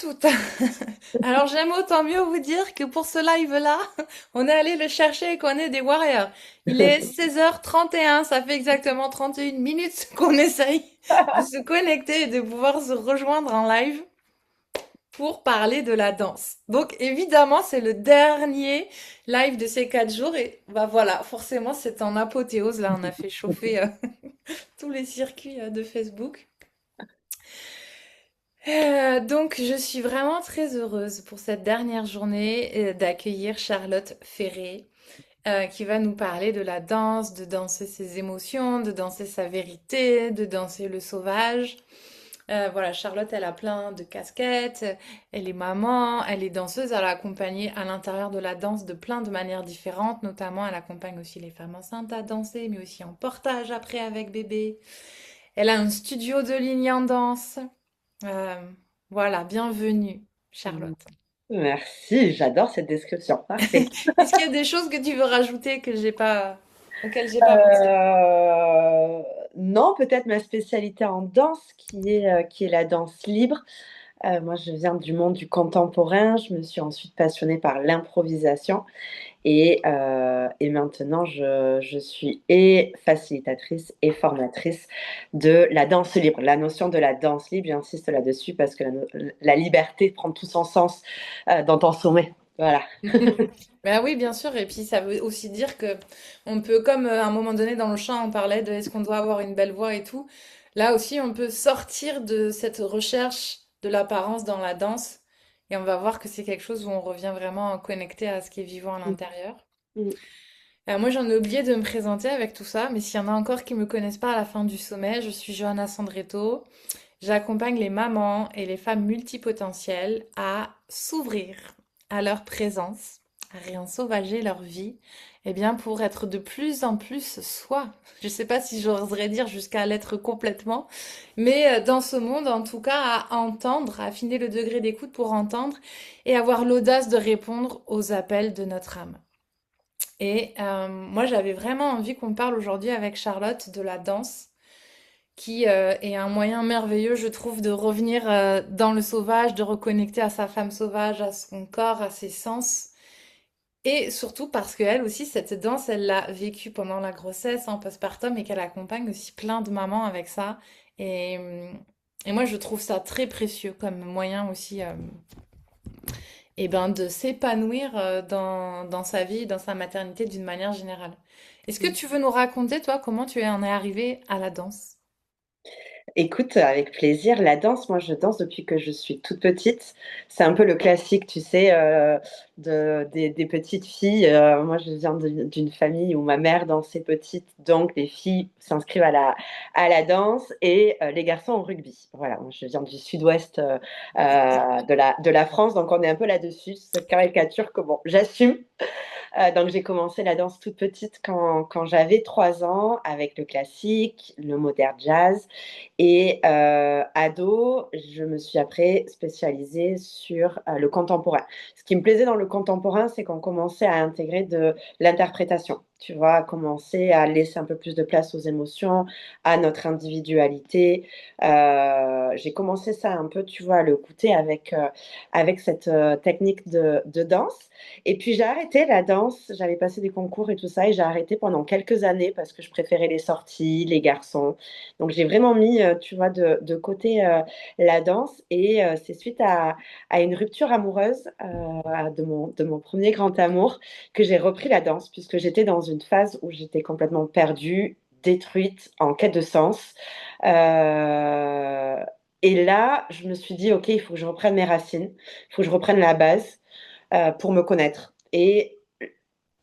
toutes. Alors j'aime autant mieux vous dire que pour ce live-là, on est allé le chercher et qu'on est des warriors. Il est 16h31, ça fait exactement 31 minutes qu'on essaye de se connecter et de pouvoir se rejoindre en live pour parler de la danse. Donc évidemment, c'est le dernier live de ces 4 jours et bah voilà, forcément c'est en apothéose. Là, on a fait chauffer tous les circuits de Facebook. Donc, je suis vraiment très heureuse pour cette dernière journée d'accueillir Charlotte Ferré, qui va nous parler de la danse, de danser ses émotions, de danser sa vérité, de danser le sauvage. Voilà, Charlotte, elle a plein de casquettes, elle est maman, elle est danseuse, elle a accompagné à l'intérieur de la danse de plein de manières différentes, notamment elle accompagne aussi les femmes enceintes à danser, mais aussi en portage après avec bébé. Elle a un studio de ligne en danse. Euh, voilà, bienvenue, Charlotte. Merci, j'adore cette description. Parfait. Est-ce qu'il y a des choses que tu veux rajouter que j'ai pas, auxquelles j'ai pas pensé? Euh, non, peut-être ma spécialité en danse qui est la danse libre. Moi, je viens du monde du contemporain. Je me suis ensuite passionnée par l'improvisation et maintenant, je suis et facilitatrice et formatrice de la danse libre. La notion de la danse libre, j'insiste là-dessus parce que la liberté prend tout son sens dans ton sommet. Voilà. Ben oui, bien sûr. Et puis ça veut aussi dire que on peut, comme à un moment donné dans le chant, on parlait de est-ce qu'on doit avoir une belle voix et tout. Là aussi, on peut sortir de cette recherche de l'apparence dans la danse et on va voir que c'est quelque chose où on revient vraiment connecté à ce qui est vivant à l'intérieur. Mm. Moi, j'en ai oublié de me présenter avec tout ça, mais s'il y en a encore qui me connaissent pas à la fin du sommet, je suis Johanna Sandretto. J'accompagne les mamans et les femmes multipotentielles à s'ouvrir à leur présence, à réensauvager leur vie, et bien pour être de plus en plus soi. Je sais pas si j'oserais dire jusqu'à l'être complètement, mais dans ce monde, en tout cas, à entendre, à affiner le degré d'écoute pour entendre et avoir l'audace de répondre aux appels de notre âme. Et moi, j'avais vraiment envie qu'on parle aujourd'hui avec Charlotte de la danse qui est un moyen merveilleux, je trouve, de revenir dans le sauvage, de reconnecter à sa femme sauvage, à son corps, à ses sens. Et surtout parce qu'elle aussi, cette danse, elle l'a vécue pendant la grossesse, en postpartum, et qu'elle accompagne aussi plein de mamans avec ça. Et, euh, et moi, je trouve ça très précieux comme moyen aussi eh ben, de s'épanouir dans sa vie, dans sa maternité d'une manière générale. Est-ce que tu veux nous raconter, toi, comment tu en es arrivée à la danse? Écoute, avec plaisir. La danse, moi, je danse depuis que je suis toute petite. C'est un peu le classique, tu sais, des petites filles. Moi, je viens d'une famille où ma mère dansait petite, donc les filles s'inscrivent à la danse et les garçons au rugby. Voilà, moi, je viens du sud-ouest de la France, donc on est un peu là-dessus, cette caricature que, bon, j'assume. Donc j'ai commencé la danse toute petite quand j'avais 3 ans avec le classique, le modern jazz. Et ado, je me suis après spécialisée sur le contemporain. Ce qui me plaisait dans le contemporain, c'est qu'on commençait à intégrer de l'interprétation. Tu vois, à commencer à laisser un peu plus de place aux émotions, à notre individualité. J'ai commencé ça un peu, tu vois, à le goûter avec cette technique de danse. Et puis j'ai arrêté la danse, j'avais passé des concours et tout ça, et j'ai arrêté pendant quelques années parce que je préférais les sorties, les garçons. Donc j'ai vraiment mis, tu vois, de côté la danse, et c'est suite à une rupture amoureuse de mon premier grand amour que j'ai repris la danse, puisque j'étais dans une phase où j'étais complètement perdue, détruite, en quête de sens. Euh, et là, je me suis dit, OK, il faut que je reprenne mes racines, il faut que je reprenne la base pour me connaître. Et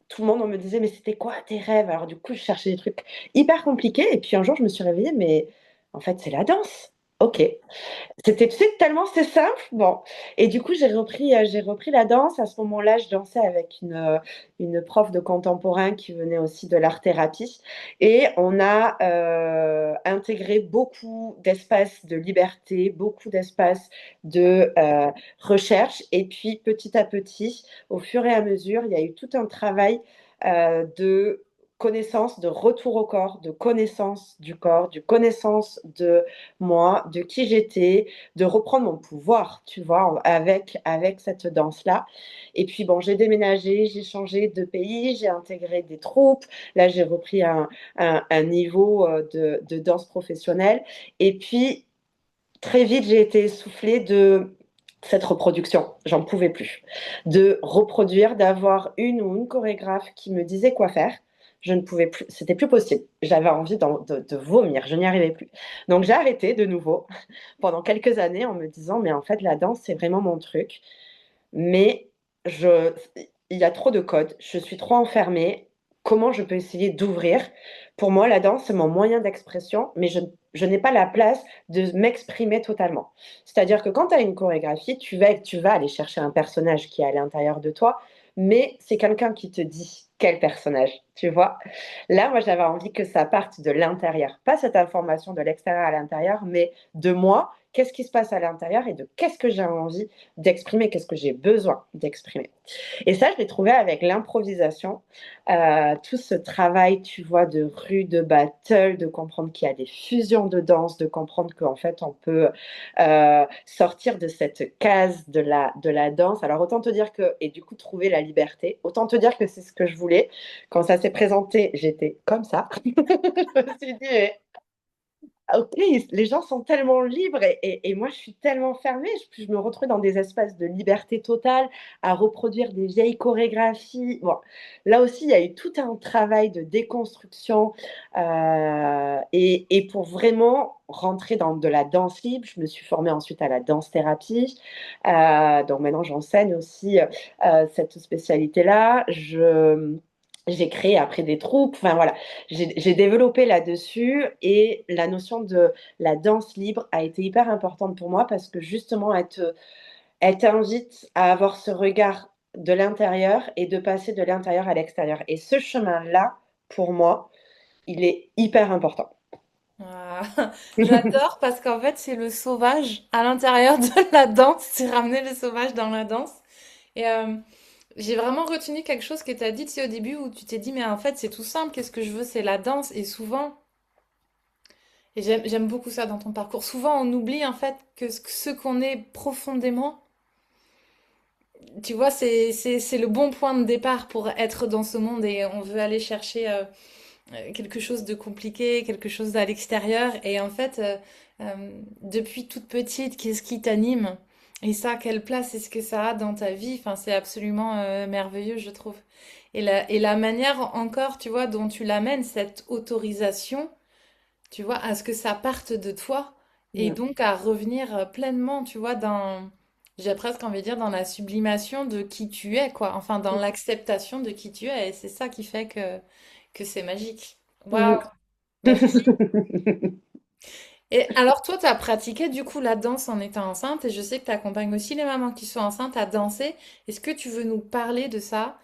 tout le monde me disait, mais c'était quoi tes rêves? Alors du coup, je cherchais des trucs hyper compliqués. Et puis un jour, je me suis réveillée, mais en fait, c'est la danse. Ok. C'était, tu sais, tellement c'est simple. Bon. Et du coup, j'ai repris la danse. À ce moment-là, je dansais avec une prof de contemporain qui venait aussi de l'art-thérapie. Et on a intégré beaucoup d'espaces de liberté, beaucoup d'espaces de recherche. Et puis, petit à petit, au fur et à mesure, il y a eu tout un travail de connaissance, de retour au corps, de connaissance du corps, de connaissance de moi, de qui j'étais, de reprendre mon pouvoir, tu vois, avec cette danse-là. Et puis, bon, j'ai déménagé, j'ai changé de pays, j'ai intégré des troupes. Là, j'ai repris un niveau de danse professionnelle. Et puis, très vite, j'ai été essoufflée de cette reproduction. J'en pouvais plus. De reproduire, d'avoir une ou une chorégraphe qui me disait quoi faire. Je ne pouvais plus, c'était plus possible. J'avais envie de vomir, je n'y arrivais plus. Donc j'ai arrêté de nouveau pendant quelques années en me disant, mais en fait, la danse, c'est vraiment mon truc. Mais je, il y a trop de codes, je suis trop enfermée. Comment je peux essayer d'ouvrir? Pour moi, la danse, c'est mon moyen d'expression, mais je n'ai pas la place de m'exprimer totalement. C'est-à-dire que quand tu as une chorégraphie, tu vas aller chercher un personnage qui est à l'intérieur de toi, mais c'est quelqu'un qui te dit quel personnage, tu vois. Là, moi, j'avais envie que ça parte de l'intérieur. Pas cette information de l'extérieur à l'intérieur, mais de moi, qu'est-ce qui se passe à l'intérieur et de qu'est-ce que j'ai envie d'exprimer, qu'est-ce que j'ai besoin d'exprimer. Et ça, je l'ai trouvé avec l'improvisation, tout ce travail, tu vois, de rue, de battle, de comprendre qu'il y a des fusions de danse, de comprendre qu'en fait, on peut sortir de cette case de la danse. Alors, autant te dire que, et du coup, trouver la liberté, autant te dire que c'est ce que je voulais. Quand ça s'est présenté, j'étais comme ça. Je me suis dit, ok, les gens sont tellement libres et moi je suis tellement fermée, je me retrouve dans des espaces de liberté totale à reproduire des vieilles chorégraphies. Bon, là aussi, il y a eu tout un travail de déconstruction et pour vraiment rentrer dans de la danse libre, je me suis formée ensuite à la danse thérapie. Donc maintenant, j'enseigne aussi cette spécialité-là. J'ai créé après des troupes, enfin voilà, j'ai développé là-dessus et la notion de la danse libre a été hyper importante pour moi parce que justement, elle t'invite à avoir ce regard de l'intérieur et de passer de l'intérieur à l'extérieur. Et ce chemin-là, pour moi, il est hyper important. Ah, j'adore parce qu'en fait, c'est le sauvage à l'intérieur de la danse. C'est ramener le sauvage dans la danse. Et j'ai vraiment retenu quelque chose que tu as dit, tu sais, au début où tu t'es dit, mais en fait, c'est tout simple. Qu'est-ce que je veux? C'est la danse. Et souvent, et j'aime beaucoup ça dans ton parcours, souvent on oublie en fait que ce qu'on est profondément, tu vois, c'est le bon point de départ pour être dans ce monde et on veut aller chercher quelque chose de compliqué, quelque chose à l'extérieur. Et en fait, depuis toute petite, qu'est-ce qui t'anime? Et ça, quelle place est-ce que ça a dans ta vie? Enfin, c'est absolument merveilleux, je trouve. Et la manière encore, tu vois, dont tu l'amènes, cette autorisation, tu vois, à ce que ça parte de toi et Mm. donc à revenir pleinement, tu vois, j'ai presque envie de dire, dans la sublimation de qui tu es, quoi. Enfin, dans l'acceptation de qui tu es. Et c'est ça qui fait que c'est magique. Waouh, Mm. merci. Et alors, toi, tu as pratiqué du coup la danse en étant enceinte et je sais que tu accompagnes aussi les mamans qui sont enceintes à danser. Est-ce que tu veux nous parler de ça?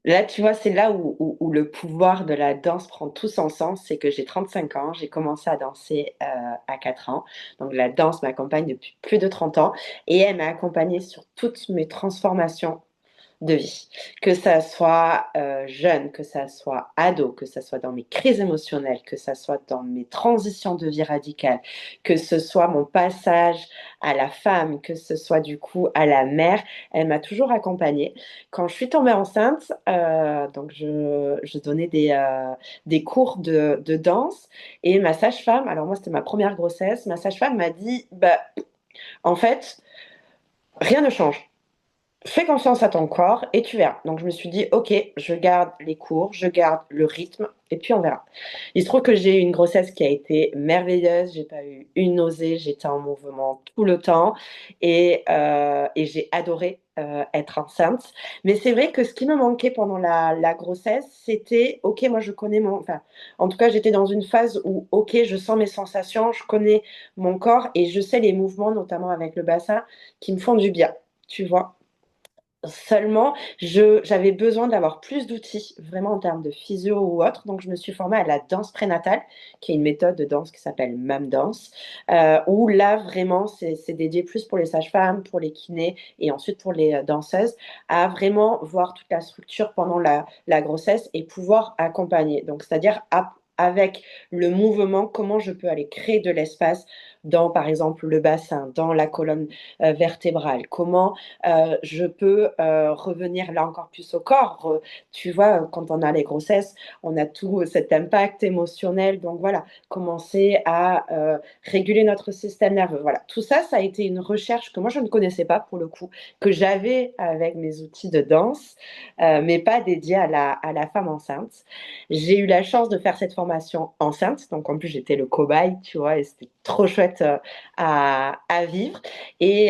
Là, tu vois, c'est là où le pouvoir de la danse prend tout son sens. C'est que j'ai 35 ans, j'ai commencé à danser à 4 ans. Donc, la danse m'accompagne depuis plus de 30 ans et elle m'a accompagnée sur toutes mes transformations de vie. Que ça soit jeune, que ça soit ado, que ça soit dans mes crises émotionnelles, que ça soit dans mes transitions de vie radicales, que ce soit mon passage à la femme, que ce soit du coup à la mère, elle m'a toujours accompagnée. Quand je suis tombée enceinte, donc je donnais des cours de danse et ma sage-femme, alors moi c'était ma première grossesse, ma sage-femme m'a dit, bah, en fait, rien ne change. Fais confiance à ton corps et tu verras. Donc je me suis dit, ok, je garde les cours, je garde le rythme et puis on verra. Il se trouve que j'ai eu une grossesse qui a été merveilleuse, j'ai pas eu une nausée, j'étais en mouvement tout le temps et j'ai adoré être enceinte. Mais c'est vrai que ce qui me manquait pendant la grossesse, c'était, ok, moi je connais enfin, en tout cas j'étais dans une phase où, ok, je sens mes sensations, je connais mon corps et je sais les mouvements, notamment avec le bassin, qui me font du bien, tu vois. Seulement, j'avais besoin d'avoir plus d'outils, vraiment en termes de physio ou autre. Donc, je me suis formée à la danse prénatale, qui est une méthode de danse qui s'appelle MAM Dance, où là, vraiment, c'est dédié plus pour les sages-femmes, pour les kinés et ensuite pour les danseuses, à vraiment voir toute la structure pendant la grossesse et pouvoir accompagner. Donc, c'est-à-dire avec le mouvement, comment je peux aller créer de l'espace dans, par exemple, le bassin, dans la colonne vertébrale, comment je peux revenir là encore plus au corps. Tu vois, quand on a les grossesses, on a tout cet impact émotionnel. Donc voilà, commencer à réguler notre système nerveux. Voilà, tout ça, ça a été une recherche que moi, je ne connaissais pas pour le coup, que j'avais avec mes outils de danse, mais pas dédiés à la femme enceinte. J'ai eu la chance de faire cette formation enceinte. Donc en plus, j'étais le cobaye, tu vois, et c'était trop chouette à vivre. Et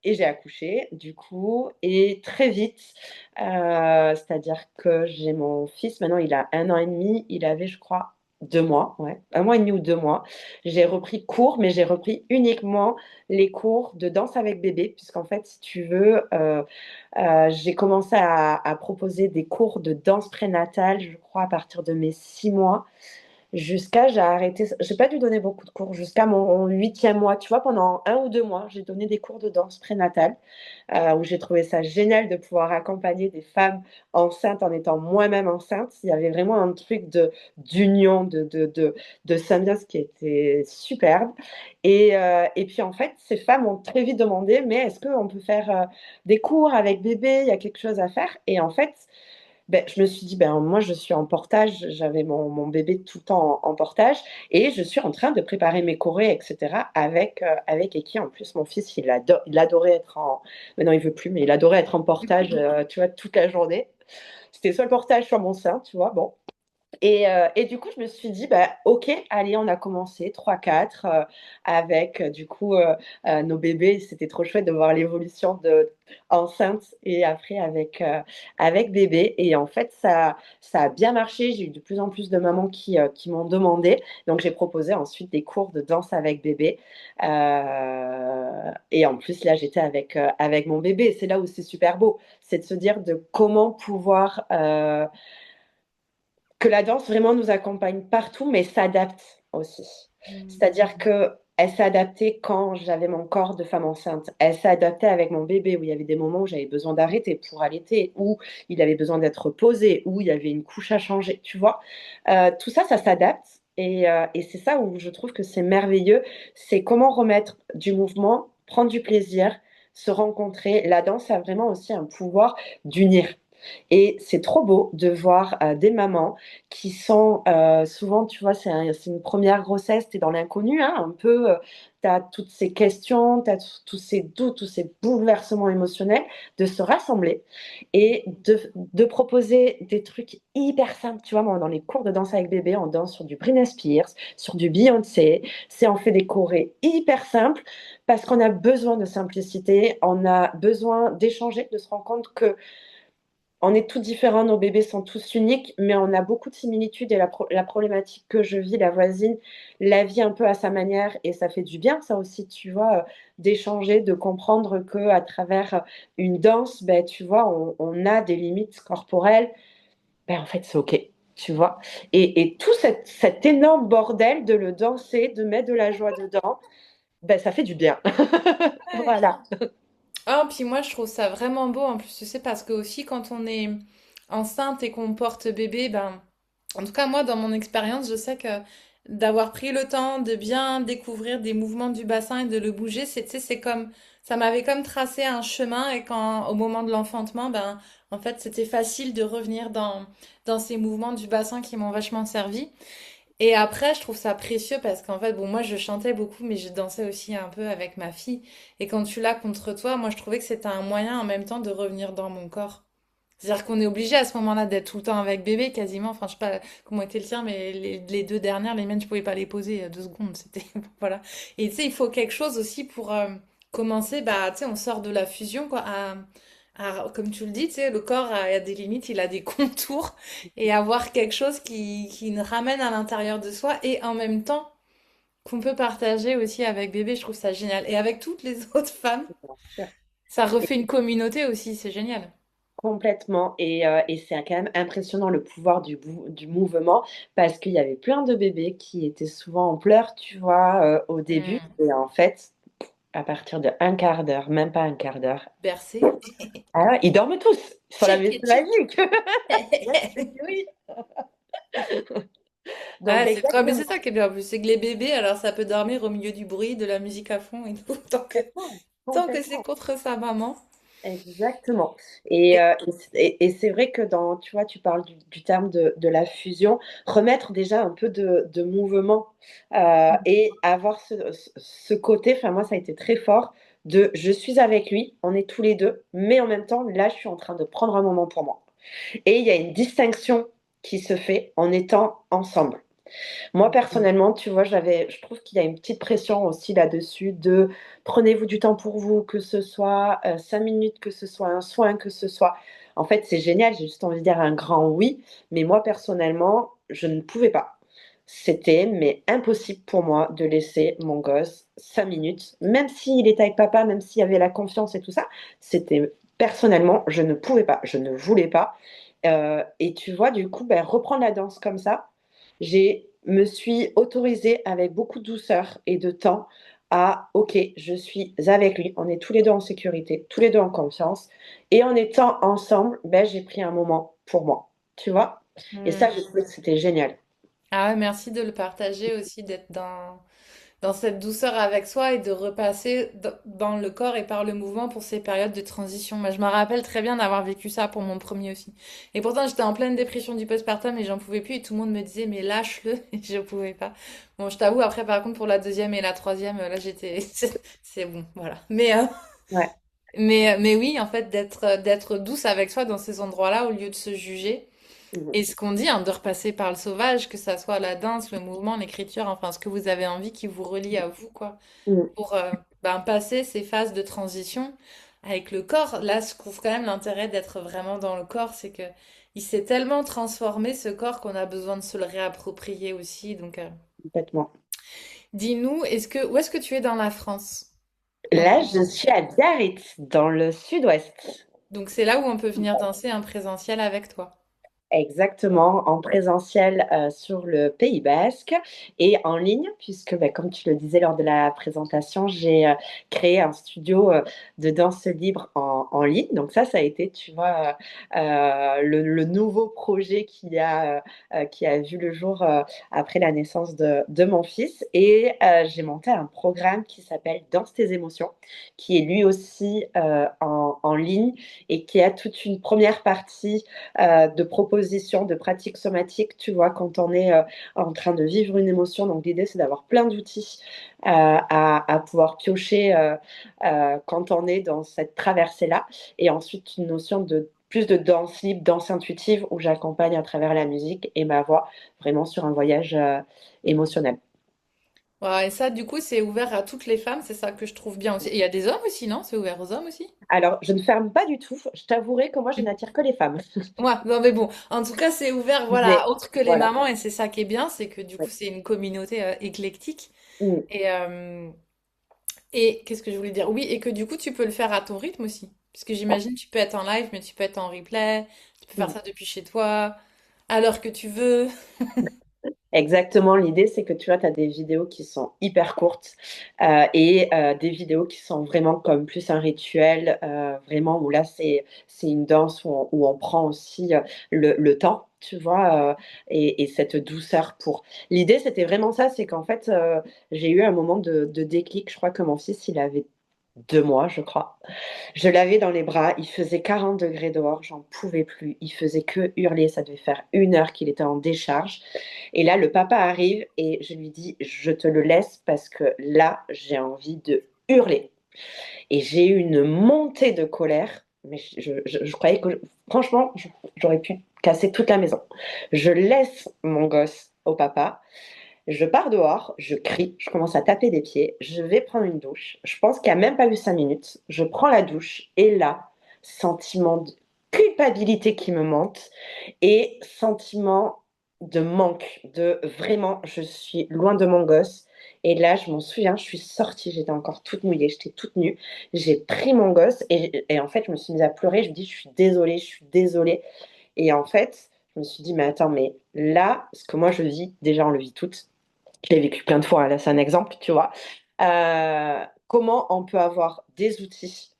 j'ai accouché, du coup, et très vite, c'est-à-dire que j'ai mon fils, maintenant il a 1 an et demi, il avait, je crois, 2 mois, ouais, 1 mois et demi ou 2 mois. J'ai repris cours, mais j'ai repris uniquement les cours de danse avec bébé, puisqu'en fait, si tu veux, j'ai commencé à proposer des cours de danse prénatale, je crois, à partir de mes 6 mois. Jusqu'à, j'ai arrêté, j'ai pas dû donner beaucoup de cours jusqu'à mon 8e mois. Tu vois, pendant 1 ou 2 mois, j'ai donné des cours de danse prénatale, où j'ai trouvé ça génial de pouvoir accompagner des femmes enceintes en étant moi-même enceinte. Il y avait vraiment un truc d'union, de symbiose qui était superbe. Et puis en fait, ces femmes ont très vite demandé, mais est-ce qu'on peut faire des cours avec bébé? Il y a quelque chose à faire. Et en fait, ben, je me suis dit, ben, moi, je suis en portage, j'avais mon bébé tout le temps en portage, et je suis en train de préparer mes chorés, etc., avec Eki. En plus, mon fils, il adorait être en... Maintenant, il veut plus, mais il adorait être en portage, tu vois, toute la journée. C'était soit le portage, soit mon sein, tu vois, bon. Et du coup, je me suis dit, bah, OK, allez, on a commencé 3-4 avec du coup nos bébés. C'était trop chouette de voir l'évolution de enceinte et après avec bébé. Et en fait, ça a bien marché. J'ai eu de plus en plus de mamans qui m'ont demandé. Donc, j'ai proposé ensuite des cours de danse avec bébé. Et en plus, là, j'étais avec mon bébé. C'est là où c'est super beau. C'est de se dire de comment pouvoir que la danse vraiment nous accompagne partout, mais s'adapte aussi. Mm. C'est-à-dire que elle s'est adaptée quand j'avais mon corps de femme enceinte. Elle s'est adaptée avec mon bébé, où il y avait des moments où j'avais besoin d'arrêter pour allaiter, où il avait besoin d'être posé, où il y avait une couche à changer, tu vois. Tout ça, ça s'adapte. Et c'est ça où je trouve que c'est merveilleux. C'est comment remettre du mouvement, prendre du plaisir, se rencontrer. La danse a vraiment aussi un pouvoir d'unir. Et c'est trop beau de voir des mamans qui sont souvent, tu vois, c'est une première grossesse, tu es dans l'inconnu, hein, un peu, tu as toutes ces questions, tu as tous ces doutes, tous ces bouleversements émotionnels, de se rassembler et de proposer des trucs hyper simples. Tu vois, moi, dans les cours de danse avec bébé, on danse sur du Britney Spears, sur du Beyoncé, on fait des chorés hyper simples parce qu'on a besoin de simplicité, on a besoin d'échanger, de se rendre compte que on est tous différents, nos bébés sont tous uniques, mais on a beaucoup de similitudes et la problématique que je vis, la voisine, la vit un peu à sa manière et ça fait du bien, ça aussi, tu vois, d'échanger, de comprendre que à travers une danse, ben, tu vois, on a des limites corporelles, ben, en fait, c'est OK, tu vois. Et tout cet énorme bordel de le danser, de mettre de la joie dedans, ben, ça fait du bien. Voilà. Ah, puis moi, je trouve ça vraiment beau en plus, tu sais, parce que aussi quand on est enceinte et qu'on porte bébé, ben, en tout cas, moi, dans mon expérience, je sais que d'avoir pris le temps de bien découvrir des mouvements du bassin et de le bouger, c'est, tu sais, c'est comme, ça m'avait comme tracé un chemin et quand, au moment de l'enfantement, ben, en fait, c'était facile de revenir dans ces mouvements du bassin qui m'ont vachement servi. Et après, je trouve ça précieux parce qu'en fait, bon, moi, je chantais beaucoup, mais je dansais aussi un peu avec ma fille. Et quand tu l'as contre toi, moi, je trouvais que c'était un moyen en même temps de revenir dans mon corps. C'est-à-dire qu'on est obligé à ce moment-là d'être tout le temps avec bébé, quasiment. Enfin, je sais pas comment était le tien, mais les deux dernières, les miennes, je pouvais pas les poser 2 secondes. C'était, voilà. Et tu sais, il faut quelque chose aussi pour commencer. Bah, tu sais, on sort de la fusion, quoi. Comme tu le dis, tu sais, le corps a des limites, il a des contours. Et avoir quelque chose qui nous ramène à l'intérieur de soi et en même temps qu'on peut partager aussi avec bébé, je trouve ça génial. Et avec toutes les autres femmes. Ça refait une communauté aussi, c'est génial. Complètement. Et c'est quand même impressionnant le pouvoir du mouvement parce qu'il y avait plein de bébés qui étaient souvent en pleurs, tu vois, au début. Hmm. Et en fait, à partir de un quart d'heure, même pas un quart d'heure, Bercé. ah ouais, ils dorment tous sur la Tchic, maison tchic. magique. Yes, oui. Donc Ah, c'est trop... Mais c'est exactement, ça qui est bien en plus, c'est que les bébés, alors ça peut dormir au milieu du bruit, de la musique à fond et tout, complètement, tant que c'est complètement. contre sa maman. Exactement. Et c'est vrai que tu vois, tu parles du terme de la fusion, remettre déjà un peu de mouvement et avoir ce côté, enfin moi ça a été très fort, de je suis avec lui, on est tous les deux, mais en même temps, là je suis en train de prendre un moment pour moi. Et il y a une distinction qui se fait en étant ensemble. Moi, personnellement, tu vois, je trouve qu'il y a une petite pression aussi là-dessus de prenez-vous du temps pour vous, que ce soit 5 minutes, que ce soit un soin, que ce soit. En fait, c'est génial, j'ai juste envie de dire un grand oui, mais moi, personnellement, je ne pouvais pas. C'était, mais impossible pour moi de laisser mon gosse 5 minutes, même s'il était avec papa, même s'il y avait la confiance et tout ça, c'était personnellement, je ne pouvais pas, je ne voulais pas. Et tu vois, du coup, ben, reprendre la danse comme ça, me suis autorisée avec beaucoup de douceur et de temps à, ok, je suis avec lui, on est tous les deux en sécurité, tous les deux en confiance, et en étant ensemble, ben, j'ai pris un moment pour moi, tu vois? Et ça, Hmm. je trouvais que c'était génial. Ah ouais, merci de le partager aussi, d'être dans cette douceur avec soi et de repasser dans le corps et par le mouvement pour ces périodes de transition. Moi, je me rappelle très bien d'avoir vécu ça pour mon premier aussi. Et pourtant, j'étais en pleine dépression du postpartum et j'en pouvais plus et tout le monde me disait, mais lâche-le. Et je pouvais pas. Bon, je t'avoue, après, par contre, pour la deuxième et la troisième, là, j'étais, c'est bon, voilà. Ouais, Mais oui, en fait, d'être douce avec soi dans ces endroits-là au lieu de se juger. mhm, Et ce qu'on dit, hein, de repasser par le sauvage, que ça soit la danse, le mouvement, l'écriture, enfin ce que vous avez envie qui vous relie à vous, quoi, mhm, pour ben, passer ces phases de transition avec le corps. Là, je trouve quand même l'intérêt d'être vraiment dans le corps, c'est que il s'est tellement transformé ce corps qu'on a besoin de se le réapproprier aussi. Donc, complètement. dis-nous, où est-ce que tu es dans la France en Là, ce je moment? suis à Biarritz, dans le sud-ouest. Donc c'est là où on peut venir danser en présentiel avec toi. Exactement, en présentiel sur le Pays Basque et en ligne, puisque bah, comme tu le disais lors de la présentation, j'ai créé un studio de danse libre en ligne. Donc ça a été, tu vois, le nouveau projet qui a vu le jour après la naissance de mon fils. Et j'ai monté un programme qui s'appelle Danse tes émotions, qui est lui aussi en ligne et qui a toute une première partie de propositions, de pratiques somatiques, tu vois, quand on est en train de vivre une émotion. Donc l'idée, c'est d'avoir plein d'outils à pouvoir piocher quand on est dans cette traversée-là. Et ensuite, une notion de plus de danse libre, danse intuitive, où j'accompagne à travers la musique et ma voix vraiment sur un voyage émotionnel. Ouais, et ça, du coup, c'est ouvert à toutes les femmes, c'est ça que je trouve bien aussi. Et il y a des hommes aussi, non? C'est ouvert aux hommes aussi? Alors, je ne ferme pas du tout. Je t'avouerai que moi, je n'attire que les femmes. Ouais, non mais bon, en tout cas c'est ouvert, voilà, Mais autre que les voilà. mamans et c'est ça qui est bien, c'est que du coup Ouais. c'est une communauté éclectique Mm, et et qu'est-ce que je voulais dire? Oui, et que du coup tu peux le faire à ton rythme aussi, parce que j'imagine tu peux être en live, mais tu peux être en replay, tu peux faire mm. ça depuis chez toi, à l'heure que tu veux. Exactement, l'idée c'est que tu vois, tu as des vidéos qui sont hyper courtes et des vidéos qui sont vraiment comme plus un rituel, vraiment où là c'est une danse où on prend aussi le temps, tu vois, et cette douceur pour. L'idée c'était vraiment ça, c'est qu'en fait j'ai eu un moment de déclic, je crois que mon fils il avait 2 mois, je crois. Je l'avais dans les bras, il faisait 40 degrés dehors, j'en pouvais plus, il faisait que hurler, ça devait faire 1 heure qu'il était en décharge. Et là, le papa arrive et je lui dis, je te le laisse parce que là, j'ai envie de hurler. Et j'ai eu une montée de colère, mais je croyais que, franchement, j'aurais pu casser toute la maison. Je laisse mon gosse au papa, je pars dehors, je crie, je commence à taper des pieds, je vais prendre une douche. Je pense qu'il n'y a même pas eu 5 minutes. Je prends la douche et là, sentiment de culpabilité qui me monte et sentiment de manque, de vraiment, je suis loin de mon gosse Et là, je m'en souviens, je suis sortie, j'étais encore toute mouillée, j'étais toute nue. J'ai pris mon gosse et en fait, je me suis mise à pleurer. Je me dis, je suis désolée, je suis désolée. Et en fait, je me suis dit, mais attends, mais là, ce que moi je vis, déjà on le vit toutes. Je l'ai vécu plein de fois, hein, là c'est un exemple, tu vois. Comment on peut avoir des outils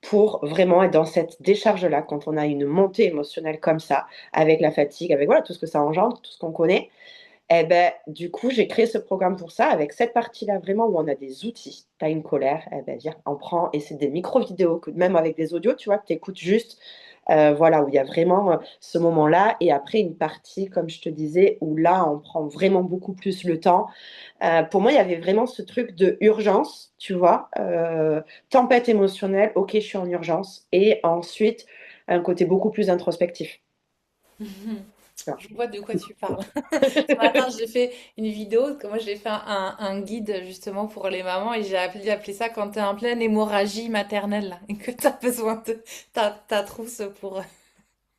pour vraiment être dans cette décharge-là, quand on a une montée émotionnelle comme ça, avec la fatigue, avec voilà, tout ce que ça engendre, tout ce qu'on connaît. Eh ben, du coup, j'ai créé ce programme pour ça, avec cette partie-là vraiment où on a des outils. Tu as une colère, eh ben, viens, on prend, et c'est des micro-vidéos, que, même avec des audios, tu vois, que tu écoutes juste, voilà, où il y a vraiment ce moment-là. Et après, une partie, comme je te disais, où là, on prend vraiment beaucoup plus le temps. Pour moi, il y avait vraiment ce truc de urgence, tu vois, tempête émotionnelle, ok, je suis en urgence. Et ensuite, un côté beaucoup plus introspectif. Voilà. Je vois de quoi tu parles. Ce matin, j'ai fait une vidéo, que moi j'ai fait un guide justement pour les mamans et j'ai appelé ça quand tu es en pleine hémorragie maternelle là, et que tu as besoin de ta trousse pour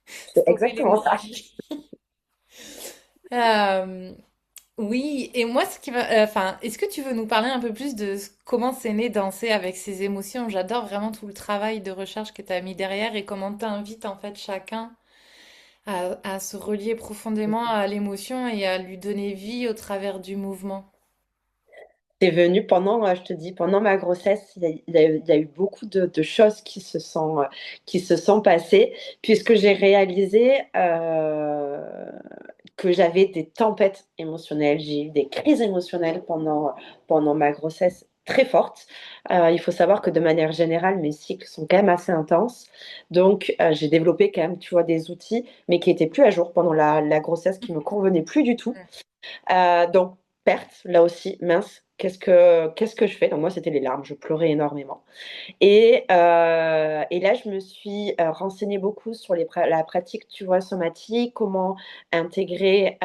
C'est stopper exactement ça. l'hémorragie. Euh, oui, et moi, enfin, est-ce que tu veux nous parler un peu plus de comment c'est né danser avec ses émotions? J'adore vraiment tout le travail de recherche que tu as mis derrière et comment tu invites en fait chacun à se relier profondément à l'émotion et à lui donner vie au travers du mouvement. C'est venu pendant, je te dis, pendant ma grossesse, il y a eu beaucoup de choses qui se sont passées, puisque j'ai réalisé que j'avais des tempêtes émotionnelles, j'ai eu des crises émotionnelles pendant ma grossesse très fortes. Il faut savoir que de manière générale, mes cycles sont quand même assez intenses. Donc, j'ai développé quand même, tu vois, des outils, mais qui étaient plus à jour pendant la grossesse, qui me convenaient plus du tout. Donc, perte, là aussi, mince, qu'est-ce que je fais? Donc, moi, c'était les larmes, je pleurais énormément. Et là, je me suis renseignée beaucoup sur la pratique, tu vois, somatique, comment intégrer,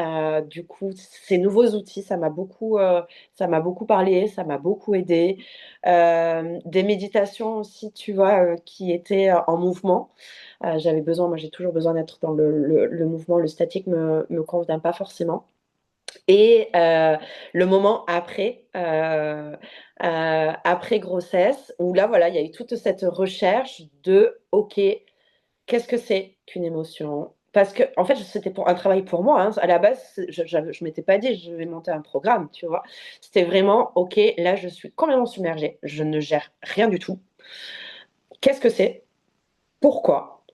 du coup, ces nouveaux outils. Ça m'a beaucoup parlé, ça m'a beaucoup aidé. Des méditations aussi, tu vois, qui étaient en mouvement. J'avais besoin, moi, j'ai toujours besoin d'être dans le mouvement. Le statique me convient pas forcément. Et le moment après, après grossesse, où là, voilà, il y a eu toute cette recherche de, OK, qu'est-ce que c'est qu'une émotion? Parce que, en fait, c'était pour un travail pour moi, hein. À la base, je m'étais pas dit, je vais monter un programme, tu vois. C'était vraiment, OK, là, je suis complètement submergée. Je ne gère rien du tout. Qu'est-ce que c'est? Pourquoi?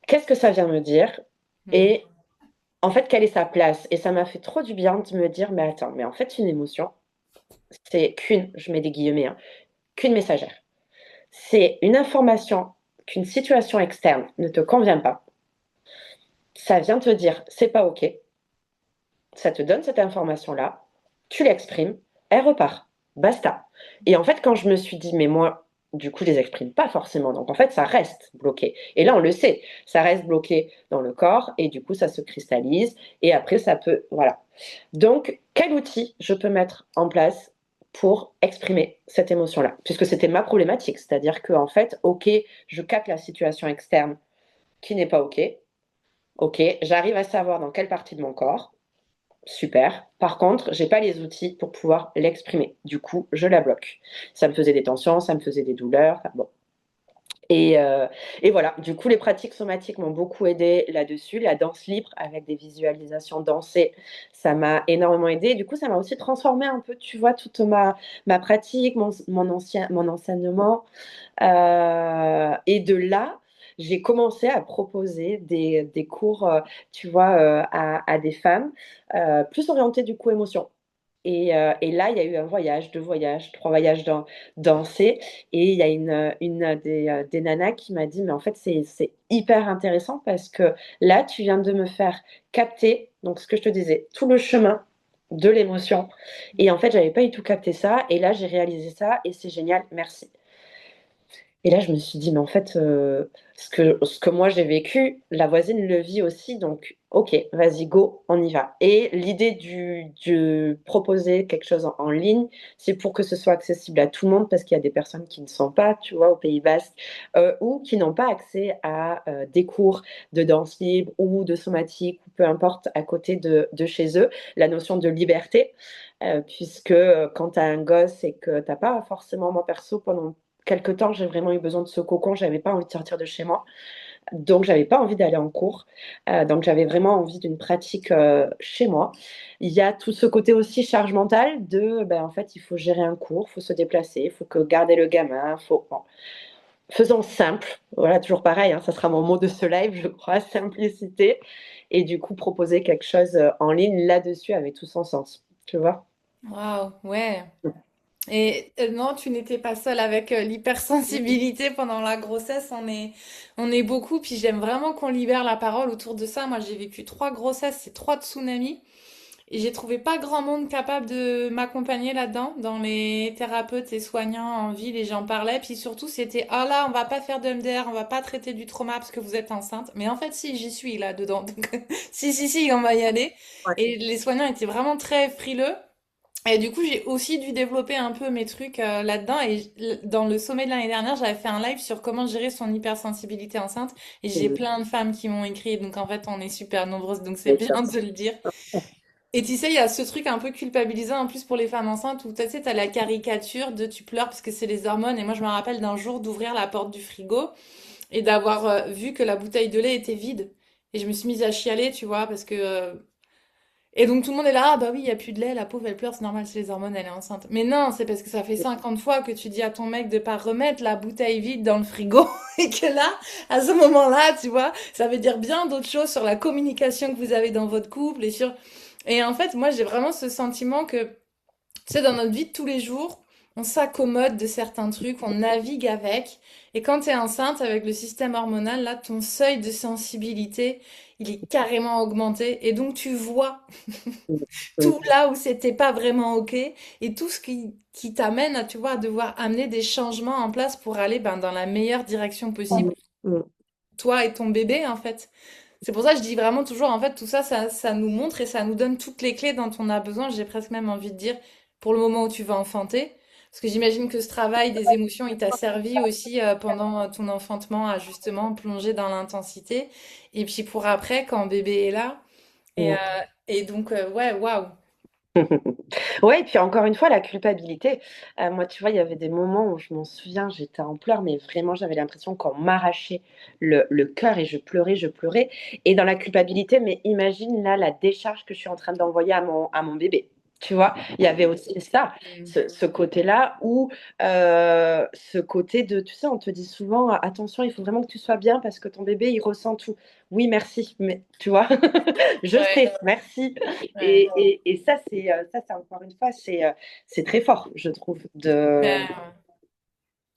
Qu'est-ce que ça vient me dire? Mhm. Et en fait, quelle est sa place? Et ça m'a fait trop du bien de me dire, mais attends, mais en fait, une émotion, c'est qu'une, je mets des guillemets, hein, qu'une messagère. C'est une information qu'une situation externe ne te convient pas. Ça vient te dire, c'est pas OK. Ça te donne cette information-là. Tu l'exprimes. Elle repart. Basta. Et en fait, quand je me suis dit, mais moi, du coup, je les exprime pas forcément. Donc, en fait, ça reste bloqué. Et là, on le sait. Ça reste bloqué dans le corps. Et du coup, ça se cristallise. Et après, ça peut, voilà. Donc, quel outil je peux mettre en place pour exprimer cette émotion-là? Puisque c'était ma problématique. C'est-à-dire que, en fait, OK, je capte la situation externe qui n'est pas OK. OK, j'arrive à savoir dans quelle partie de mon corps. Super. Par contre, j'ai pas les outils pour pouvoir l'exprimer. Du coup, je la bloque. Ça me faisait des tensions, ça me faisait des douleurs. Enfin, bon. Et, euh, et voilà. Du coup, les pratiques somatiques m'ont beaucoup aidé là-dessus. La danse libre avec des visualisations dansées, ça m'a énormément aidé. Du coup, ça m'a aussi transformé un peu, tu vois, toute ma pratique, mon enseignement. Et de là, j'ai commencé à proposer des cours, tu vois, à des femmes, plus orientées du coup émotion. Et là, il y a eu un voyage, deux voyages, trois voyages dansés. Et il y a une des nanas qui m'a dit, mais en fait, c'est hyper intéressant parce que là, tu viens de me faire capter, donc ce que je te disais, tout le chemin de l'émotion. Et en fait, j'avais pas du tout capté ça. Et là, j'ai réalisé ça et c'est génial. Merci. Et là, je me suis dit, mais en fait, ce que moi j'ai vécu, la voisine le vit aussi, donc ok, vas-y, go, on y va. Et l'idée de proposer quelque chose en ligne, c'est pour que ce soit accessible à tout le monde, parce qu'il y a des personnes qui ne sont pas, tu vois, au Pays Basque, ou qui n'ont pas accès à des cours de danse libre ou de somatique, ou peu importe, à côté de chez eux. La notion de liberté, puisque quand tu as un gosse et que tu n'as pas forcément, moi perso, pendant quelque temps, j'ai vraiment eu besoin de ce cocon. J'avais pas envie de sortir de chez moi. Donc, j'avais pas envie d'aller en cours. Donc, j'avais vraiment envie d'une pratique chez moi. Il y a tout ce côté aussi charge mentale de, ben, en fait, il faut gérer un cours, il faut se déplacer, il faut que garder le gamin. Faut... bon. Faisons simple. Voilà, toujours pareil, hein, ça sera mon mot de ce live, je crois, simplicité. Et du coup, proposer quelque chose en ligne là-dessus avait tout son sens. Tu vois? Waouh, ouais. Et non, tu n'étais pas seule avec l'hypersensibilité pendant la grossesse. On est beaucoup. Puis j'aime vraiment qu'on libère la parole autour de ça. Moi, j'ai vécu 3 grossesses et 3 tsunamis. Et j'ai trouvé pas grand monde capable de m'accompagner là-dedans, dans les thérapeutes et soignants en ville. Et j'en parlais. Puis surtout, c'était, ah là, on va pas faire de MDR, on va pas traiter du trauma parce que vous êtes enceinte. Mais en fait, si, j'y suis là-dedans. Donc, si, si, si, on va y aller. Ouais. Et les soignants étaient vraiment très frileux. Et du coup, j'ai aussi dû développer un peu mes trucs là-dedans. Et dans le sommet de l'année dernière, j'avais fait un live sur comment gérer son hypersensibilité enceinte. Et j'ai Mhm. plein de femmes qui m'ont écrit. Donc en fait, on est super nombreuses. Donc c'est Bien bien sûr. de le dire. Et tu sais, il y a ce truc un peu culpabilisant en plus pour les femmes enceintes où tu sais, t'as la caricature de tu pleures parce que c'est les hormones. Et moi, je me rappelle d'un jour d'ouvrir la porte du frigo et d'avoir vu que la bouteille de lait était vide. Et je me suis mise à chialer, tu vois, parce que et donc tout le monde est là, ah bah oui, il y a plus de lait, la pauvre elle pleure, c'est normal, c'est les hormones, elle est enceinte. Mais non, c'est parce que ça fait 50 fois que tu dis à ton mec de pas remettre la bouteille vide dans le frigo et que là, à ce moment-là, tu vois, ça veut dire bien d'autres choses sur la communication que vous avez dans votre couple et sur... Et en fait, moi j'ai vraiment ce sentiment que tu sais, dans notre vie de tous les jours, on s'accommode de certains trucs, on navigue avec. Et quand tu es enceinte avec le système hormonal, là, ton seuil de sensibilité, il est carrément augmenté. Et donc, tu vois tout Mhm. là où c'était pas vraiment OK et tout ce qui t'amène à, tu vois, à devoir amener des changements en place pour aller ben, dans la meilleure direction possible, Mhm. toi et ton bébé, en fait. C'est pour ça que je dis vraiment toujours, en fait, tout ça, ça nous montre et ça nous donne toutes les clés dont on a besoin. J'ai presque même envie de dire, pour le moment où tu vas enfanter. Parce que j'imagine que ce travail des émotions, il t'a servi aussi pendant ton enfantement à justement plonger dans l'intensité. Et puis pour après, quand bébé est là. Et, euh, Mhm. et donc, ouais, waouh. Ouais, et puis encore une fois, la culpabilité. Moi, tu vois, il y avait des moments où je m'en souviens, j'étais en pleurs, mais vraiment, j'avais l'impression qu'on m'arrachait le cœur et je pleurais, je pleurais. Et dans la culpabilité, mais imagine là la décharge que je suis en train d'envoyer à mon bébé. Tu vois, il y avait aussi ça, Mm. ce côté-là, ou ce côté de, tu sais, on te dit souvent, attention, il faut vraiment que tu sois bien parce que ton bébé, il ressent tout. Oui, merci, mais tu vois, je Ouais, sais, merci. ouais. Et ça, c'est encore une fois, c'est très fort, je trouve. Ben,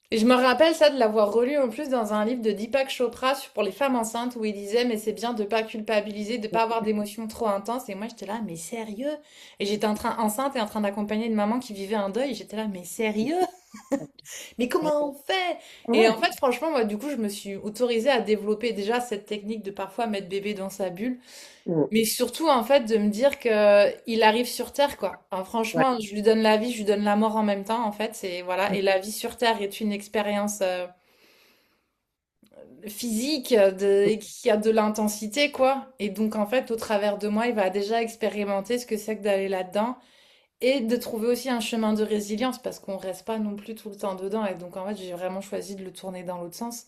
et je me rappelle ça de l'avoir relu en plus dans un livre de Deepak Chopra pour les femmes enceintes où il disait mais c'est bien de pas culpabiliser, de pas avoir d'émotions trop intenses et moi j'étais là mais sérieux? Et j'étais en train enceinte et en train d'accompagner une maman qui vivait un deuil, et j'étais là mais sérieux? Mais comment on fait? Et en Ouais. fait franchement moi du coup je me suis autorisée à développer déjà cette technique de parfois mettre bébé dans sa bulle Mm. mais surtout, en fait, de me dire que il arrive sur Terre, quoi. Enfin, Ouais. franchement, je lui donne la vie, je lui donne la mort en même temps, en fait. C'est, voilà. Et la vie sur Terre est une expérience physique qui a de l'intensité, quoi. Et donc, en fait, au travers de moi, il va déjà expérimenter ce que c'est que d'aller là-dedans et de trouver aussi un chemin de résilience parce qu'on reste pas non plus tout le temps dedans. Et donc, en fait, j'ai vraiment choisi de le tourner dans l'autre sens.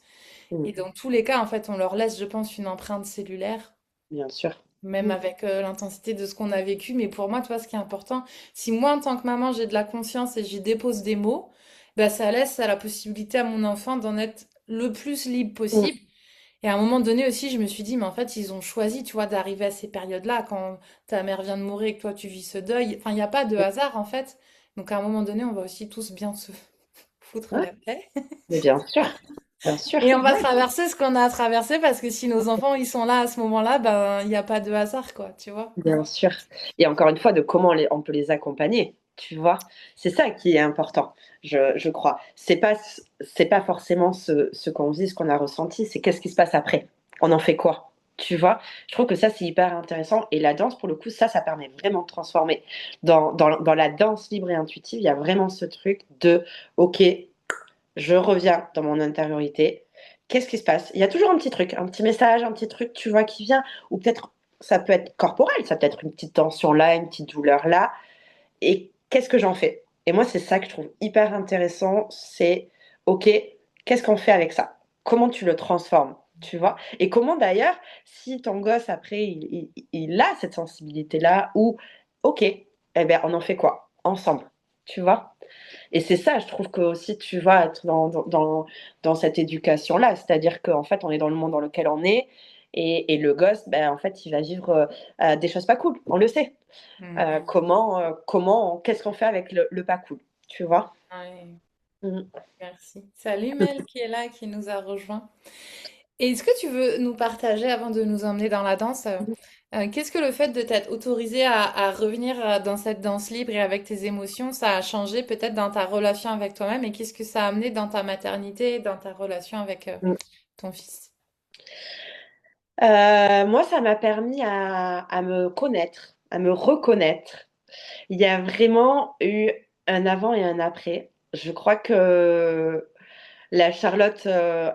Mm. Et dans tous les cas, en fait, on leur laisse, je pense, une empreinte cellulaire Bien sûr. même Mm. avec l'intensité de ce qu'on a vécu. Mais pour moi, tu vois, ce qui est important, si moi, en tant que maman, j'ai de la conscience et j'y dépose des mots, bah, ça laisse à la possibilité à mon enfant d'en être le plus libre Mm. possible. Et à un moment donné aussi, je me suis dit, mais en fait, ils ont choisi, tu vois, d'arriver à ces périodes-là, quand ta mère vient de mourir et que toi, tu vis ce deuil. Enfin, il n'y a pas de hasard, en fait. Donc, à un moment donné, on va aussi tous bien se foutre Ouais. la paix. Mais bien sûr. Bien sûr. Et on va Ouais. traverser ce qu'on a à traverser parce que si nos enfants, ils sont là à ce moment-là, ben, il n'y a pas de hasard, quoi, tu vois. Bien sûr. Et encore une fois, de comment on peut les accompagner. tu vois? C'est ça qui est important, je crois. C'est pas forcément ce qu'on vit, ce qu'on a ressenti, c'est qu'est-ce qui se passe après? On en fait quoi? Tu vois? Je trouve que ça, c'est hyper intéressant et la danse, pour le coup, ça permet vraiment de transformer. Dans la danse libre et intuitive, il y a vraiment ce truc de: «OK, je reviens dans mon intériorité. Qu'est-ce qui se passe?» Il y a toujours un petit truc, un petit message, un petit truc, tu vois, qui vient ou peut-être ça peut être corporel, ça peut être une petite tension là, une petite douleur là et qu'est-ce que j'en fais? Et moi, c'est ça que je trouve hyper intéressant, c'est OK, qu'est-ce qu'on fait avec ça? Comment tu le transformes? Tu vois? Et comment d'ailleurs, si ton gosse après il a cette sensibilité-là ou OK, eh ben, on en fait quoi? Ensemble, tu vois? Et c'est ça, je trouve que aussi tu vas être dans cette éducation-là. C'est-à-dire qu'en fait, on est dans le monde dans lequel on est et le gosse, ben, en fait, il va vivre, des choses pas cool, on le sait. Mhm. Qu'est-ce qu'on fait avec le pas cool, tu vois? Ouais, Mmh. merci. Salut Mel qui est là, qui nous a rejoints. Et est-ce que tu veux nous partager, avant de nous emmener dans la danse, qu'est-ce que le fait de t'être autorisé à revenir dans cette danse libre et avec tes émotions, ça a changé peut-être dans ta relation avec toi-même et qu'est-ce que ça a amené dans ta maternité et dans ta relation avec Mmh. ton fils? Moi, ça m'a permis à me connaître, à me reconnaître. Il y a vraiment eu un avant et un après. Je crois que la Charlotte,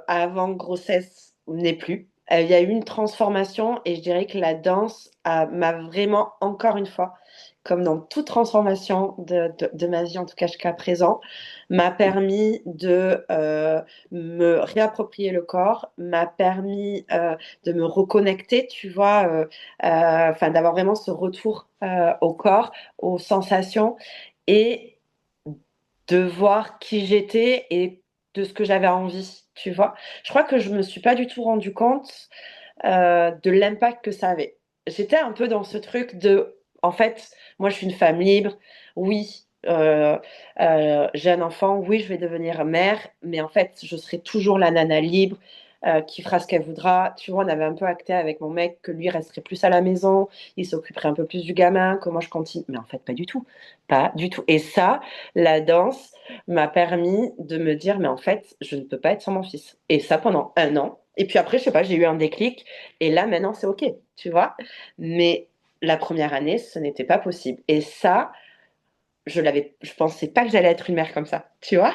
avant grossesse n'est plus. Il y a eu une transformation et je dirais que la danse m'a vraiment, encore une fois, comme dans toute transformation de ma vie, en tout cas jusqu'à présent, m'a permis de me réapproprier le corps, m'a permis de me reconnecter, tu vois, enfin d'avoir vraiment ce retour au corps, aux sensations et de voir qui j'étais et de ce que j'avais envie, tu vois? Je crois que je me suis pas du tout rendu compte, de l'impact que ça avait. J'étais un peu dans ce truc de, en fait, moi je suis une femme libre, oui, j'ai un enfant, oui, je vais devenir mère, mais en fait, je serai toujours la nana libre, qui fera ce qu'elle voudra. Tu vois, on avait un peu acté avec mon mec que lui resterait plus à la maison, il s'occuperait un peu plus du gamin, que moi je continue. Mais en fait, pas du tout, pas du tout. Et ça, la danse m'a permis de me dire: «Mais en fait, je ne peux pas être sans mon fils» et ça pendant 1 an et puis après, je sais pas, j'ai eu un déclic et là, maintenant, c'est OK, tu vois? Mais la première année, ce n'était pas possible et ça, je pensais pas que j'allais être une mère comme ça, tu vois?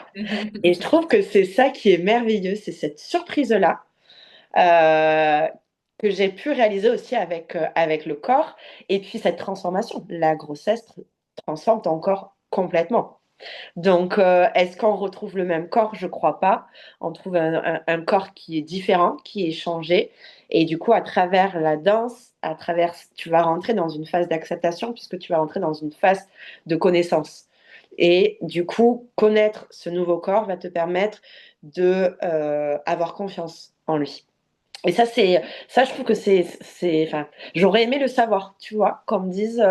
Et je trouve que c'est ça qui est merveilleux, c'est cette surprise-là, heu, que j'ai pu réaliser aussi avec le corps et puis cette transformation. La grossesse transforme ton corps complètement. Donc, est-ce qu'on retrouve le même corps? Je crois pas. On trouve un corps qui est différent, qui est changé et du coup, à travers la danse, à travers tu vas rentrer dans une phase d'acceptation puisque tu vas rentrer dans une phase de connaissance et du coup, connaître ce nouveau corps va te permettre de, avoir confiance en lui et ça, je trouve que enfin, j'aurais aimé le savoir, tu vois? Qu'on me dise,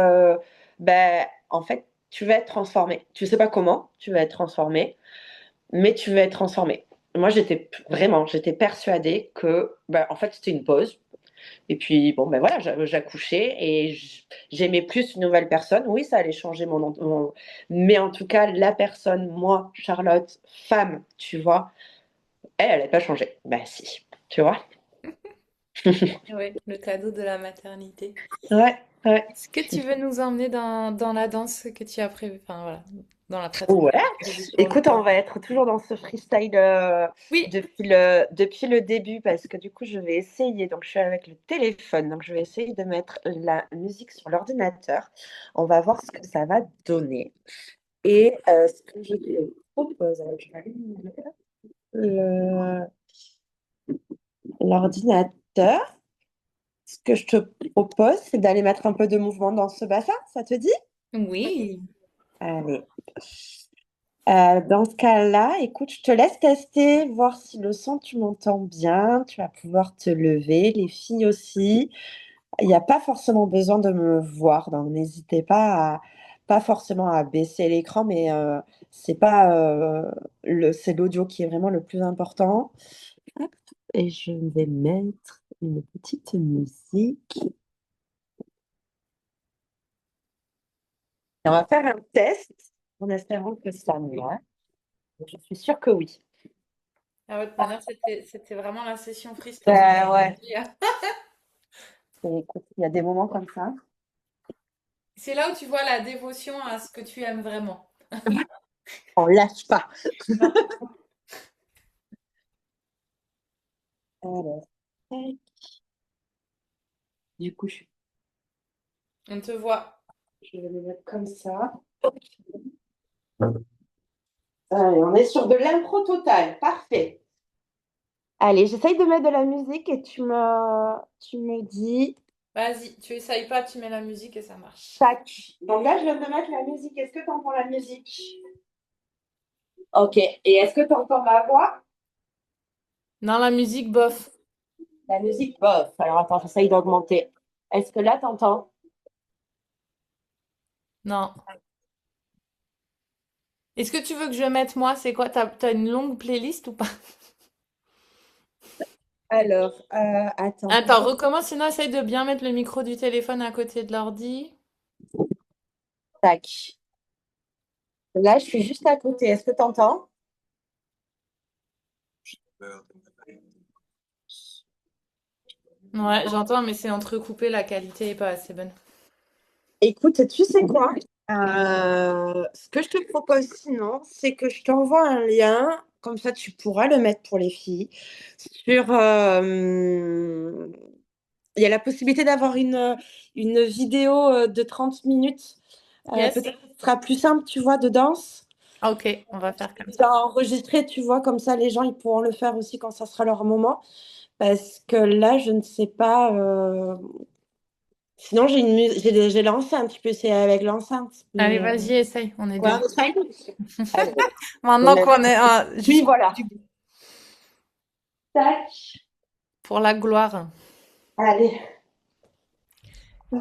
en fait, tu vas être transformé. Tu sais pas comment tu vas être transformé, mais tu vas être transformé. Moi, j'étais persuadée que, en fait, c'était une pause et puis bon, voilà, j'accouchais et j'aimais plus une nouvelle personne. Oui, ça allait changer mais en tout cas, la personne, moi, Charlotte, femme, tu vois? Elle allait pas changer. Bah si, tu vois? Oui, le cadeau de la maternité. Ouais, ouais. Est-ce que tu veux nous emmener dans la danse que tu as prévue, enfin voilà, dans la pratique Ouais, que tu as prévue pour nous? écoute, on va être toujours dans ce freestyle Oui, depuis le début parce que du coup, je vais essayer. Donc, je suis avec le téléphone, donc je vais essayer de mettre la musique sur l'ordinateur. On va voir ce que ça va donner. Et ce que je te propose, alors, je vais allumer le- l'ordinateur. Ce que je te propose, c'est d'aller mettre un peu de mouvement dans ce bassin. Ça te dit? oui. Allez. Dans ce cas-là, écoute, je te laisse tester, voir si le son, tu m'entends bien. Tu vas pouvoir te lever, les filles aussi. Il n'y a pas forcément besoin de me voir, donc n'hésitez pas forcément à baisser l'écran, mais c'est pas c'est l'audio qui est vraiment le plus important. Hop, et je vais mettre une petite musique. On va faire un test en espérant que ça marche. Je suis sûre que oui. Ah ouais, de toute manière, c'était vraiment la session freestyle Ben ouais. aujourd'hui, hein. Écoute, il y a des moments comme ça. C'est là où tu vois la dévotion à ce que tu aimes vraiment. On lâche pas. Non, Alors, tac. Du coup, on te voit. je vais le mettre comme ça. Allez, on est sur de l'impro total. Parfait. Allez, j'essaye de mettre de la musique et tu me dis Vas-y, tu essayes pas, tu mets la musique et ça marche. tac. Donc là, je viens de mettre la musique. Est-ce que tu entends la musique? Ok. Et est-ce que tu entends ma voix? Non, la musique, bof. La musique, bof. Alors attends, j'essaye d'augmenter. Est-ce que là, tu entends? Non. Est-ce que tu veux que je mette moi? C'est quoi? T'as une longue playlist ou pas? Alors, attends. Attends, recommence, sinon essaye de bien mettre le micro du téléphone à côté de l'ordi. Tac. Là, je suis juste à côté. Est-ce que tu entends? Ouais, j'entends, mais c'est entrecoupé, la qualité est pas assez bonne. Écoute, tu sais quoi? Ce que je te propose sinon, c'est que je t'envoie un lien, comme ça tu pourras le mettre pour les filles. Sur, il y a la possibilité d'avoir une vidéo de 30 minutes. Yes? Peut-être que ce sera plus simple, tu vois, de danse. Ah, ok, on va faire comme ça. Déjà enregistré, tu vois, comme ça les gens ils pourront le faire aussi quand ça sera leur moment. Parce que là, je ne sais pas. Sinon, j'ai l'enceinte, tu peux essayer avec l'enceinte. Allez, Mais vas-y, essaye, on est ouais, deux. on essaye. Allez, on Maintenant a- qu'on est Oui, jusqu'au voilà. bout Tac. pour la gloire. Allez.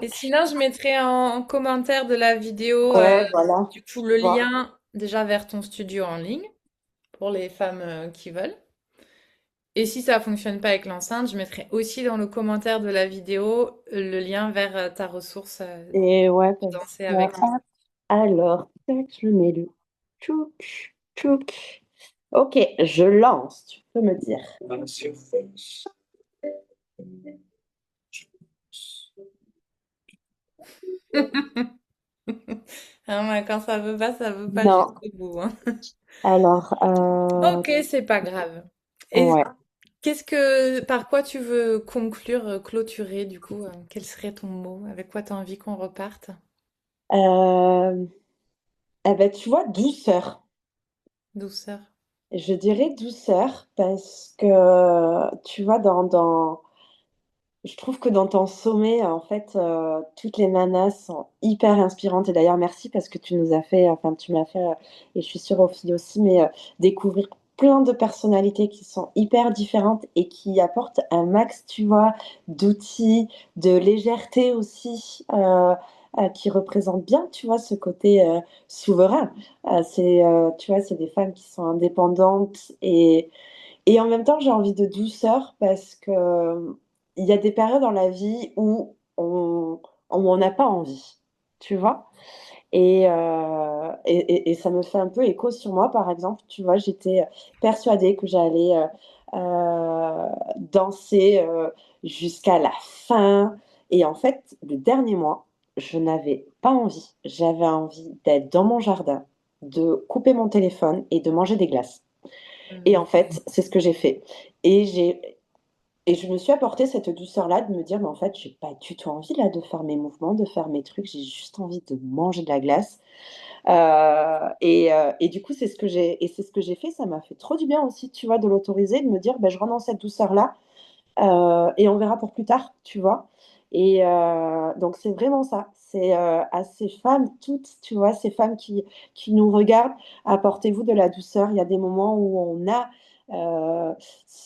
Et sinon, je mettrai en commentaire de la vidéo, Ouais, voilà. du coup, le Tu vois. lien déjà vers ton studio en ligne pour les femmes qui veulent. Et si ça fonctionne pas avec l'enceinte, je mettrai aussi dans le commentaire de la vidéo le lien vers ta ressource Et ouais, pour parce danser que... avec. Alors, tac, je mets le tchouk, tchouk. Ok, je lance, tu peux me dire. Ah, mais quand ça veut pas Non. jusqu'au bout, hein. Alors, Ok, c'est pas grave. Et ouais. par quoi tu veux conclure, clôturer du coup? Quel serait ton mot? Avec quoi tu as envie qu'on reparte? Euh, eh ben, tu vois, douceur. Douceur. Je dirais douceur parce que, tu vois, je trouve que dans ton sommet, en fait, toutes les nanas sont hyper inspirantes. Et d'ailleurs, merci parce que tu nous as fait, enfin, tu m'as fait, et je suis sûre aux filles aussi, mais découvrir plein de personnalités qui sont hyper différentes et qui apportent un max, tu vois, d'outils, de légèreté aussi, qui représentent bien, tu vois, ce côté souverain. Tu vois, c'est des femmes qui sont indépendantes et en même temps, j'ai envie de douceur parce que il y a des périodes dans la vie où on n'a pas envie, tu vois. Et ça me fait un peu écho sur moi, par exemple. Tu vois, j'étais persuadée que j'allais danser jusqu'à la fin. Et en fait, le dernier mois, je n'avais pas envie. J'avais envie d'être dans mon jardin, de couper mon téléphone et de manger des glaces. Et Hmm. en fait, c'est ce que j'ai fait. Et je me suis apporté cette douceur-là de me dire, mais en fait, j'ai pas du tout envie là de faire mes mouvements, de faire mes trucs. J'ai juste envie de manger de la glace. Et du coup, c'est ce que j'ai fait. Ça m'a fait trop du bien aussi, tu vois, de l'autoriser, de me dire, ben, je rentre dans cette douceur-là et on verra pour plus tard, tu vois. Et donc, c'est vraiment ça. C'est à ces femmes toutes, tu vois, ces femmes qui nous regardent, apportez-vous de la douceur. Il y a des moments où on a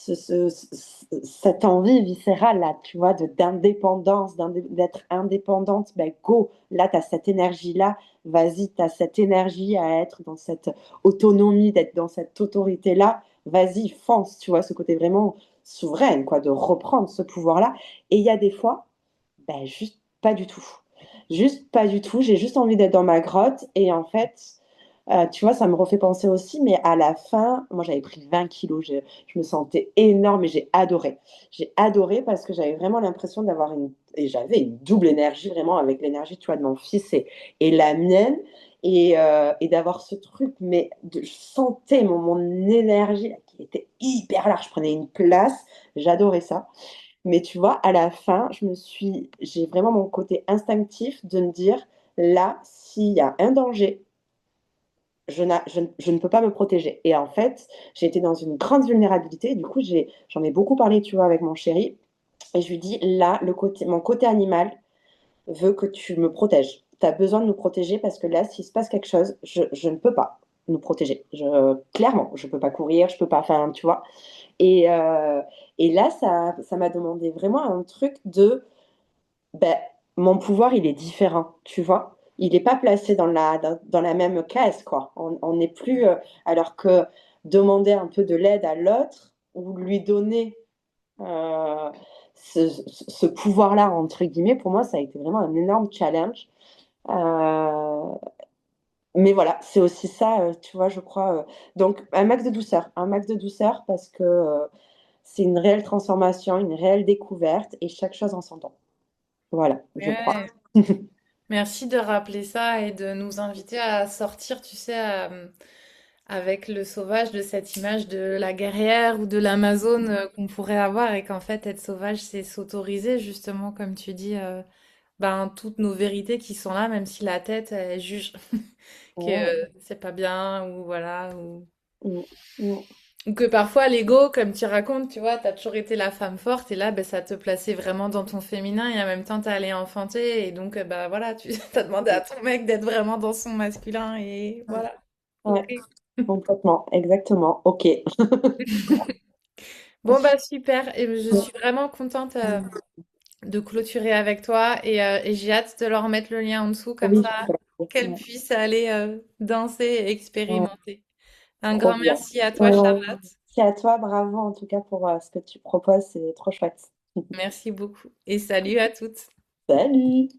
cette envie viscérale, là, tu vois, d'indépendance, d'être indépendante. Ben, go, là, tu as cette énergie-là. Vas-y, tu as cette énergie à être dans cette autonomie, d'être dans cette autorité-là. Vas-y, fonce, tu vois, ce côté vraiment souveraine, quoi, de reprendre ce pouvoir-là. Et il y a des fois, ben, juste pas du tout. Juste pas du tout. J'ai juste envie d'être dans ma grotte. Et en fait, tu vois, ça me refait penser aussi, mais à la fin, moi j'avais pris 20 kilos. Je me sentais énorme et j'ai adoré. J'ai adoré parce que j'avais vraiment l'impression d'avoir une. Et j'avais une double énergie, vraiment, avec l'énergie, tu vois, de mon fils et la mienne. Et d'avoir ce truc, mais je sentais mon énergie là, qui était hyper large. Je prenais une place. J'adorais ça. Mais tu vois, à la fin, j'ai vraiment mon côté instinctif de me dire, là, s'il y a un danger, je ne peux pas me protéger. Et en fait, j'ai été dans une grande vulnérabilité. Du coup, j'en ai beaucoup parlé, tu vois, avec mon chéri. Et je lui dis, là, mon côté animal veut que tu me protèges. Tu as besoin de nous protéger parce que là, s'il se passe quelque chose, je ne peux pas nous protéger. Clairement, je ne peux pas courir, je peux pas, enfin, tu vois. Et, euh, et là, ça m'a demandé vraiment un truc de ben, mon pouvoir, il est différent, tu vois. Il n'est pas placé dans la même case, quoi. On n'est plus. Alors que demander un peu de l'aide à l'autre ou lui donner euh, ce pouvoir-là, entre guillemets, pour moi, ça a été vraiment un énorme challenge. Euh, mais voilà, c'est aussi ça, tu vois, je crois. Donc, un max de douceur parce que c'est une réelle transformation, une réelle découverte et chaque chose en son temps. Voilà, je crois. Ouais. Merci de rappeler ça et de nous inviter à sortir, tu sais, avec le sauvage de cette image de la guerrière ou de l'Amazone qu'on pourrait avoir et qu'en fait être sauvage c'est s'autoriser justement comme tu dis ben toutes nos vérités qui sont là même si la tête elle juge que Ouais. c'est pas bien ou voilà Mm, mm. ou que parfois l'ego comme tu racontes tu vois t'as toujours été la femme forte et là ben ça te plaçait vraiment dans ton féminin et en même temps t'es allée enfanter et donc bah voilà tu t'as demandé à ton mec d'être vraiment dans son masculin et voilà ok. Ouais, complètement, exactement. Ok. Bon bah super, et je suis vraiment contente de clôturer avec toi et j'ai hâte de leur mettre le lien en dessous comme Oui, ça je qu'elles ouais, puissent aller danser et ouais, expérimenter. Un trop grand bien. merci à toi Ouais. Charlotte. Merci à toi, bravo en tout cas pour ce que tu proposes, c'est trop chouette. Merci beaucoup et salut à toutes. Salut!